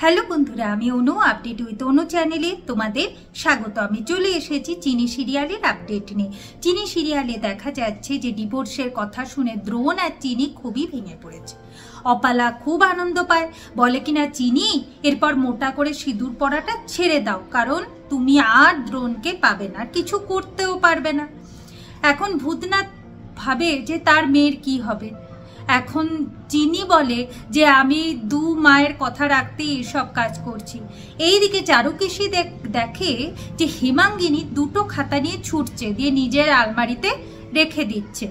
Hello বন্ধুরা, আমি অনু update with অনু চ্যানেলে তোমাদের স্বাগত। আমি চলে এসেছি চিনি সিরিয়ালের আপডেট নিয়ে। চিনি সিরিয়ালে দেখা যাচ্ছে যে ডিভোর্সের কথা শুনে দ্রোণ আর চিনি খুবই ভেঙে পড়েছে। অপালা খুব আনন্দ পায়, বলে কিনা চিনি এরপর মোটা করে সিঁদুর পরাটা ছেড়ে দাও, কারণ তুমি আর দ্রোণকে পাবে না, কিছু করতেও পারবে না। এখন ভূতনাথ ভাবে যে তার মেয়ের কি হবে। এখন চিনি বলে যে আমি দু মায়ের কথা রাখতে এসব কাজ করছি। এইদিকে চারুকেশী দেখে যে হেমাঙ্গিনী দুটো খাতা নিয়ে ছুটছে, দিয়ে নিজের আলমারিতে রেখে দিচ্ছে।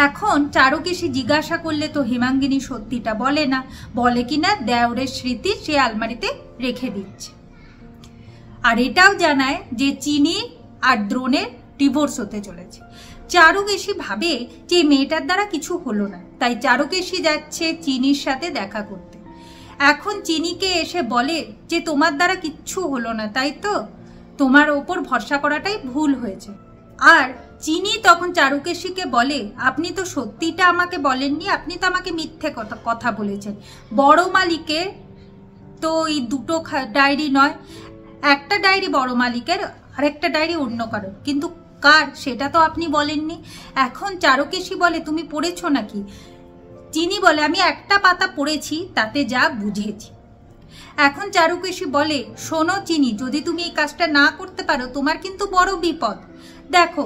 এখন চারুকেশী জিজ্ঞাসা করলে তো হেমাঙ্গিনী সত্যিটা বলে না, বলে কিনা দেওরের স্মৃতি সে আলমারিতে রেখে দিচ্ছে। আর এটাও জানায় যে চিনি আর দ্রোণের ডিভোর্স হতে চলেছে। চারুকেশী ভাবে যে মেয়েটার দ্বারা কিছু হলো না, তাই চারুকেশী যাচ্ছে চিনির সাথে দেখা করতে। এখন চিনিকে এসে বলে যে তোমার দ্বারা কিচ্ছু হলো না, তাই তো, তোমার ওপর ভরসা করাটাই ভুল হয়েছে। আর চিনি তখন চারুকেশীকে বলে আপনি তো সত্যিটা আমাকে বলেননি, আপনি তো আমাকে মিথ্যে কথা বলেছেন। বড় মালিকের তো এই দুটো ডায়েরি নয়, একটা ডায়েরি বড় মালিকের, আরেকটা ডায়েরি অন্য কারো, কিন্তু কার সেটা তো আপনি বলেননি। এখন চারুকেশী বলে তুমি পড়েছো নাকি? চিনি বলে আমি একটা পাতা পড়েছি, তাতে যা বুঝেছি। এখন চারুকেশী বলে শোনো চিনি, যদি তুমি এই কাজটা না করতে পারো তোমার কিন্তু বড় বিপদ। দেখো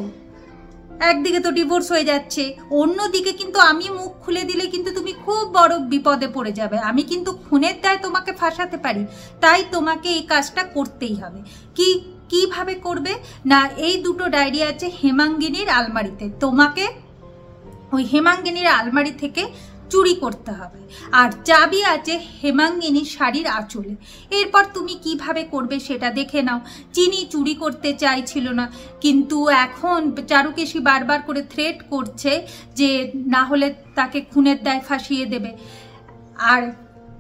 একদিকে তো ডিভোর্স হয়ে যাচ্ছে, অন্যদিকে কিন্তু আমি মুখ খুলে দিলে কিন্তু তুমি খুব বড় বিপদে পড়ে যাবে। আমি কিন্তু খুনের দায়ে তোমাকে ফাঁসাতে পারি, তাই তোমাকে এই কাজটা করতেই হবে। কিভাবে করবে না, এই দুটো ডায়েরি আছে হেমাঙ্গিনীর আলমারিতে, তোমাকে ওই হেমাঙ্গিনীর আলমারি থেকে চুরি করতে হবে। আর চাবি আছে হেমাঙ্গিনীর শাড়ির আঁচলে। এরপর তুমি কিভাবে করবে সেটা দেখে নাও। চিনি চুরি করতে চাইছিল না, কিন্তু এখন চারুকেশী বারবার করে থ্রেট করছে যে না হলে তাকে খুনের দায়ে ফাঁসিয়ে দেবে। আর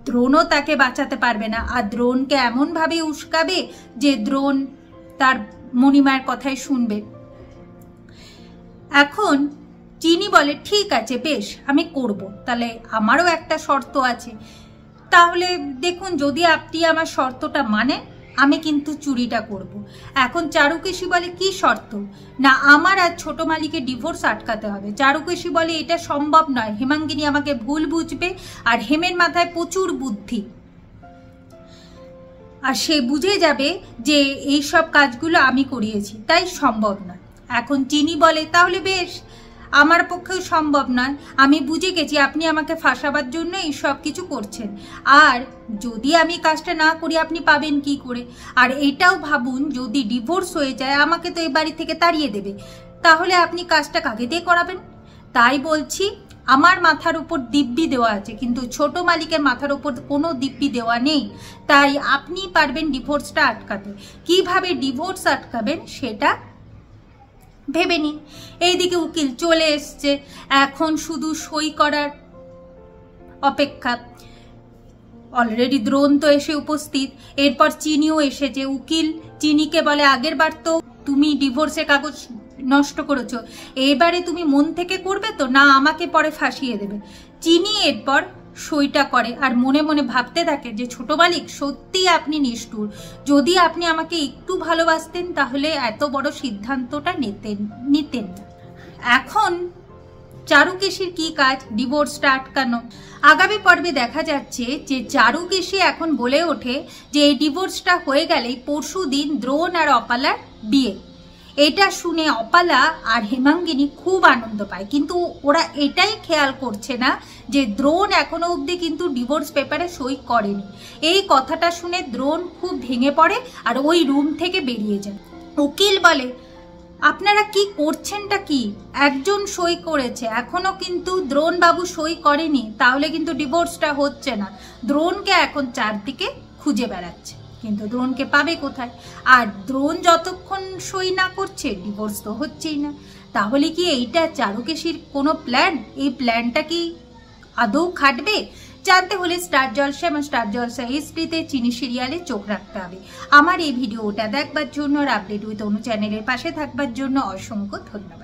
দ্রোণও তাকে বাঁচাতে পারবে না। আর দ্রোণকে এমনভাবে উস্কাবে যে দ্রোণ তার মণিমায়ের কথাই শুনবে। এখন চিনি বলে ঠিক আছে বেশ, আমি করব, তাহলে আমারও একটা শর্ত আছে। তাহলে দেখুন যদি আপনি আমার শর্তটা মানেন আমি কিন্তু চুরিটা করব। এখন চারুকেশী বলে কি শর্ত? না আমার আর ছোট মালিকের ডিভোর্স আটকাতে হবে। চারুকেশী বলে এটা সম্ভব নয়, হেমাঙ্গিনী আমাকে ভুল বুঝবে, আর হেমের মাথায় প্রচুর বুদ্ধি, আর সে বুঝে যাবে যে এই সব কাজগুলো আমি করিয়েছি, তাই সম্ভব নয়। এখন চিনি বলে তাহলে বেশ, আমার পক্ষেও সম্ভব নয়, আমি বুঝে গেছি আপনি আমাকে ফাঁসাবার জন্য এই সব কিছু করছেন, আর যদি আমি কাজটা না করি আপনি পাবেন কি করে? আর এটাও ভাবুন যদি ডিভোর্স হয়ে যায় আমাকে তো এই বাড়ি থেকে তাড়িয়ে দেবে, তাহলে আপনি কাজটা কাকে দিয়ে করাবেন? তাই বলছি আমার মাথার উপর দিব্যি দেওয়া আছে, কিন্তু ছোট মালিকের মাথার উপর কোনো দিব্যি দেওয়া নেই, তাই আপনি পারবেন ডিভোর্সটা আটকাতে। কিভাবে ডিভোর্স আটকাবেন সেটা ভেবে নিন। এইদিকে উকিল চলে এসছে, এখন শুধু সই করার অপেক্ষা। অলরেডি দ্রোণ তো এসে উপস্থিত, এরপর চিনিও এসেছে। উকিল চিনিকে বলে আগের বার তো তুমি ডিভোর্সের কাগজ নষ্ট করেছো, এবারে তুমি মন থেকে করবে তো, না আমাকে পরে ফাঁসিয়ে দেবে? চিনি এরপর সইটা করে আর মনে মনে ভাবতে থাকে যে ছোট মালিক সত্যি আপনি নিষ্ঠুর, যদি আপনি আমাকে একটু ভালোবাসতেন তাহলে এত বড় সিদ্ধান্তটা নিতেন না। এখন চারুকেশীর কি কাজ? ডিভোর্সটা আটকানো। আগামী পর্বে দেখা যাচ্ছে যে চারুকেশী এখন বলে ওঠে যে এই ডিভোর্সটা হয়ে গেলেই পরশু দিন দ্রোণ আর অপালার বিয়ে। এটা শুনে অপালা আর হেমাঙ্গিনী খুব আনন্দ পায়, কিন্তু ওরা এটাই খেয়াল করছে না যে দ্রোণ এখনো অবধি কিন্তু ডিভোর্স পেপারে সই করেনি। এই কথাটা শুনে দ্রোণ খুব ভেঙে পড়ে আর ওই রুম থেকে বেরিয়ে যায়। উকিল বলে আপনারা কি করছেনটা কি? একজন সই করেছে, এখনো কিন্তু দ্রোণ বাবু সই করেনি, তাহলে কিন্তু ডিভোর্সটা হচ্ছে না। দ্রোণকে এখন চারদিকে খুঁজে বেড়াচ্ছে, কিন্তু দ্রোণকে পাবে কোথায়? আর দ্রোণ যতক্ষণ সই না করছে ডিভোর্স তো হচ্ছেই না। তাহলে কি এইটা চারুকেশীর কোনো প্ল্যান? এই প্ল্যানটা কি আদৌ খাটবে? জানতে হলে স্টার জলসা এবং স্টার জলসা এইচডিতে চিনি সিরিয়ালে চোখ রাখতে হবে। আমার এই ভিডিওটা দেখবার জন্য আর আপডেট উইথ অনু চ্যানেলের পাশে থাকবার জন্য অসংখ্য ধন্যবাদ।